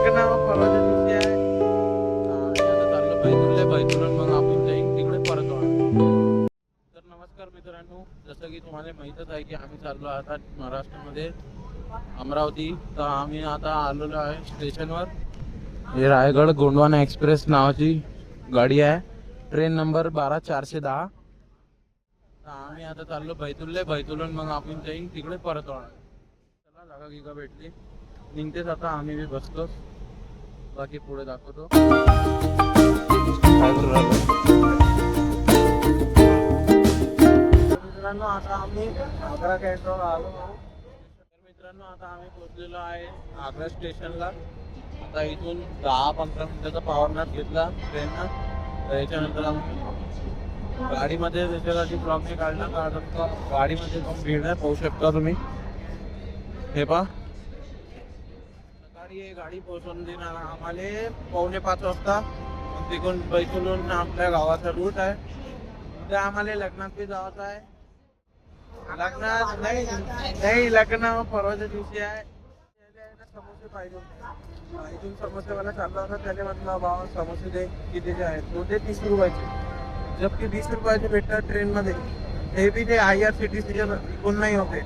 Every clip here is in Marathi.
लग्न परवाच्या दिवशी आहे. आम्ही आता चाललो बैतूल मग आपण जाईन तिकडे परत तर नमस्कार मित्रांनो, जसं की तुम्हाला माहीतच आहे की आम्ही चाललो आता महाराष्ट्रामध्ये अमरावती. तर आम्ही आता आलेलो आहे स्टेशनवर. हे रायगड गोंडवाना एक्सप्रेस नावाची गाडी आहे, ट्रेन नंबर 12410. तर आम्ही आता चाललो बैतूलहून मग आपण जाईन तिकडे परत चला जागा गिगा भेटली, निघतेच आता. आम्ही बी बसलो, बाकी पुढे दाखवतो काय करू राहिलो. मित्रांनो आता आम्ही आग्रा कॅन्टरवर आलो. तर मित्रांनो आता आम्ही पोहोचलेलो आहे आग्रा स्टेशनला. आता इथून 10-15 मिनिटाचा पॉवर नॅप घेतला ट्रेननं. त्याच्यानंतर आम्ही गाडीमध्ये त्याच्यासाठी ब्लॉक नाही काढला, कारण गाडीमध्ये पण भीड आहे, पाहू शकता तुम्ही. हे पहा, सकाळी हे गाडी पोहोचवून देणार आम्हाला 4:45 वाजता. तिकडून बैतूलहून आपल्या गावाचा रूट आहे. उद्या आम्हाला लग्नात बी जायचं आहे. लग्नात नाही लग्न परवाच्या दिवशी आहे. समोसे पाहिजे, इथून समोसेवाला चालला होता. त्याने म्हटलं बाबा समोसे दे, कितीचे आहेत? तो ते 30 रुपयाचे. जबकि 20 रुपयाचे भेटतात ट्रेन मध्ये. ते बी ते IRCTCच्या इकडून नाही होते.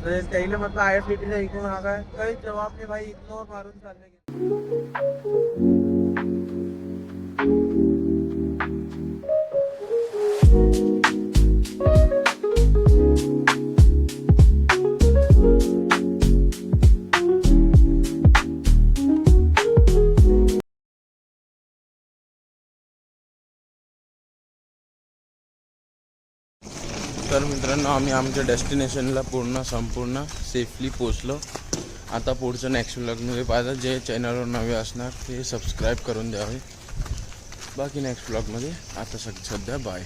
तर त्याला म्हटलं IRCTCच्या इकडून हा काय, काही जवाब नाही भाई, इग्नोर मारून चालले. तर मित्रांनो आम्ही आमच्या डेस्टिनेशनला संपूर्ण सेफली पोचलो. आता पुढचं नेक्स्ट व्लॉगमध्ये पाहिजे. जे चॅनलवर नवे असणार ते सबस्क्राईब करून द्यावे. बाकी नेक्स्ट व्लॉगमध्ये आता सध्या बाय.